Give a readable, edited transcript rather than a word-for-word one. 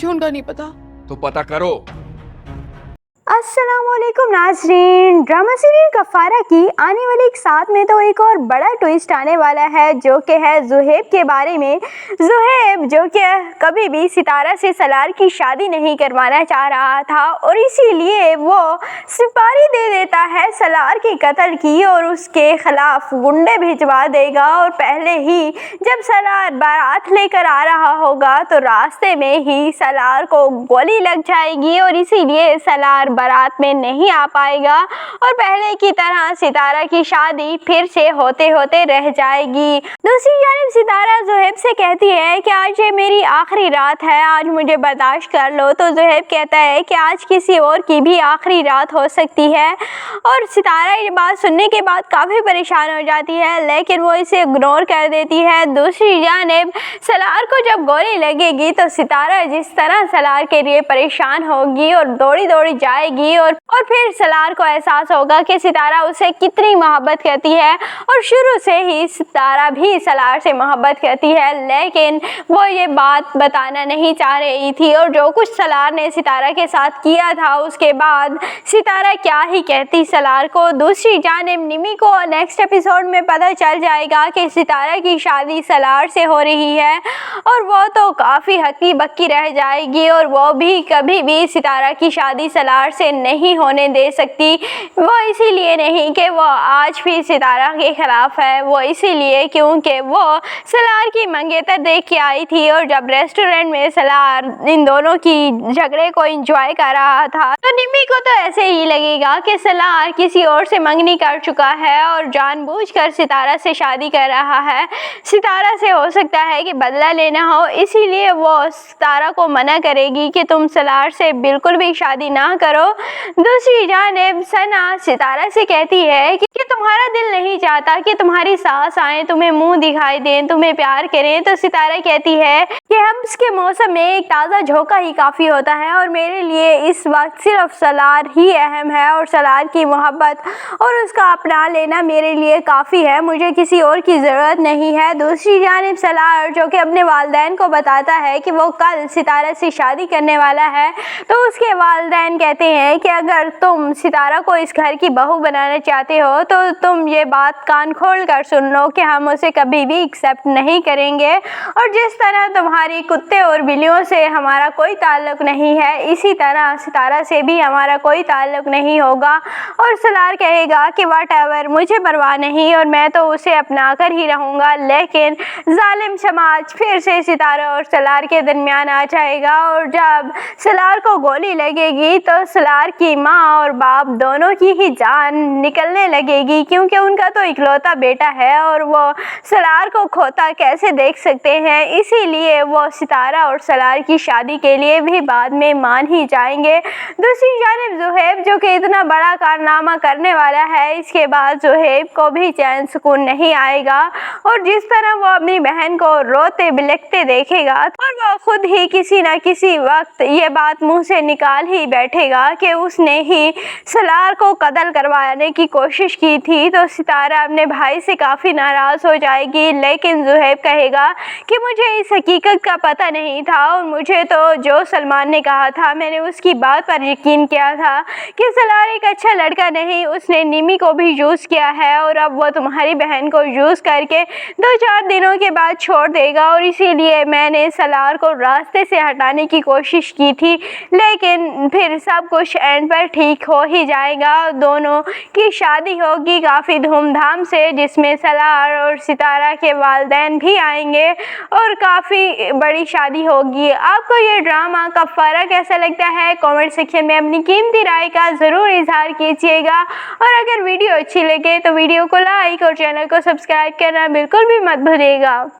मुझे उनका नहीं पता। तो पता करो। अस्सलामुअलैकुम नाज़रीन, ड्रामा सीरियल कफ़ारा की आने वाले एक साथ में तो एक और बड़ा ट्विस्ट आने वाला है, जो कि है ज़ुहैब के बारे में। ज़ुहैब जो कि कभी भी सितारा से सलार की शादी नहीं करवाना चाह रहा था और इसीलिए वो सुपारी दे देता है सलार के कत्ल की और उसके ख़िलाफ़ गुंडे भिजवा देगा। और पहले ही जब सलार बारात लेकर आ रहा होगा तो रास्ते में ही सलार को गोली लग जाएगी और इसीलिए सलार बारात में नहीं आ पाएगा और पहले की तरह सितारा की शादी फिर से होते होते रह जाएगी। दूसरी जानिब सितारा ज़ुहैब से कहती है कि आज ये मेरी आखिरी रात है, आज मुझे बर्दाश्त कर लो। तो ज़ुहैब कहता है कि आज किसी और की भी आखिरी रात हो सकती है और सितारा ये बात सुनने के बाद काफ़ी परेशान हो जाती है, लेकिन वो इसे इग्नोर कर देती है। दूसरी जानिब सलार को जब गोली लगेगी तो सितारा जिस तरह सलार के लिए परेशान होगी और दौड़ी दौड़ी जाएगी और फिर सलार को एहसास होगा कि सितारा उसे कितनी मोहब्बत करती है और शुरू से ही सितारा भी सलार से मोहब्बत करती है, लेकिन वो ये बात बताना नहीं चाह रही थी। और जो कुछ सलार ने सितारा के साथ किया था उसके बाद सितारा क्या ही कहती सलार को। दूसरी जानिब निमी को नेक्स्ट एपिसोड में पता चल जाएगा कि सितारा की शादी सलार से हो रही है और वो तो काफ़ी हक्की बक्की रह जाएगी और वो भी कभी भी सितारा की शादी सलार से नहीं होने दे सकती। वो इसीलिए नहीं कि वो आज भी सितारा के खिलाफ है, वो इसीलिए क्योंकि वो सलार की मंगेतर देख के आई थी और जब रेस्टोरेंट में सलार इन दोनों की झगड़े को एंजॉय कर रहा था तो निमी को तो ऐसे ही लगेगा कि सलार किसी और से मंगनी कर चुका है और जानबूझकर सितारा से शादी कर रहा है। सितारा से हो सकता है कि बदला लेना हो, इसीलिए वो सितारा को मना करेगी कि तुम सलार से बिल्कुल भी शादी ना करो। दूसरी जानिब सना सितारा से कहती है कि तुम्हारा दिल नहीं चाहता कि तुम्हारी सास आए, तुम्हें मुंह दिखाई दें, तुम्हें प्यार करें। तो सितारा कहती है कि हब्स के मौसम में एक ताज़ा झोंका ही काफ़ी होता है और मेरे लिए इस वक्त सिर्फ सलार ही अहम है और सलार की मोहब्बत और उसका अपना लेना मेरे लिए काफ़ी है, मुझे किसी और की ज़रूरत नहीं है। दूसरी जानिब सलार जो कि अपने वालिदैन को बताता है कि वो कल सितारा से शादी करने वाला है, तो उसके वालिदैन कहते हैं कि अगर तुम सितारा को इस घर की बहू बनाना चाहते हो तो तुम ये बात कान खोल कर सुन लो कि हम उसे कभी भी एक्सेप्ट नहीं करेंगे और जिस तरह तुम्हारी कुत्ते और बिल्लियों से हमारा कोई ताल्लुक नहीं है, इसी तरह सितारा से भी हमारा कोई ताल्लुक नहीं होगा। और सलार कहेगा कि व्हाटएवर, मुझे परवाह नहीं और मैं तो उसे अपना कर ही रहूँगा। लेकिन जालिम समाज फिर से सितारा और सलार के दरमियान आ जाएगा और जब सलार को गोली लगेगी तो सलार की माँ और बाप दोनों की ही जान निकलने लगेगी, क्योंकि उनका तो इकलौता बेटा है और वो सलार को खोता कैसे देख सकते हैं। इसीलिए वो सितारा और सलार की शादी के लिए भी बाद में मान ही जाएंगे। दूसरी जानिब ज़ुहैब जो कि इतना बड़ा कारनामा करने वाला है, इसके बाद ज़ुहैब को भी चैन सुकून नहीं आएगा और जिस तरह वो अपनी बहन को रोते बिलखते देखेगा और वो खुद ही किसी न किसी वक्त ये बात मुंह से निकाल ही बैठेगा कि उसने ही सलार को कत्ल करवाने की कोशिश की थी, तो सितारा अपने भाई से काफ़ी नाराज़ हो जाएगी। लेकिन ज़ुहैब कहेगा कि मुझे इस हकीकत का पता नहीं था और मुझे तो जो सलमान ने कहा था मैंने उसकी बात पर यकीन किया था कि सलार एक अच्छा लड़का नहीं, उसने निमी को भी यूज़ किया है और अब वो तुम्हारी बहन को यूज़ करके 2-4 दिनों के बाद छोड़ देगा और इसीलिए मैंने सलार को रास्ते से हटाने की कोशिश की थी, लेकिन फिर सब कुछ एंड पर ठीक हो ही जाएगा। दोनों की शादी होगी काफ़ी धूमधाम से, जिसमें सलार और सितारा के वालिदैन भी आएंगे और काफ़ी बड़ी शादी होगी। आपको ये ड्रामा कफ़ारा कैसा लगता है कमेंट सेक्शन में अपनी कीमती राय का ज़रूर इजहार कीजिएगा और अगर वीडियो अच्छी लगे तो वीडियो को लाइक और चैनल को सब्सक्राइब करना बिल्कुल भी मत भूलिएगा।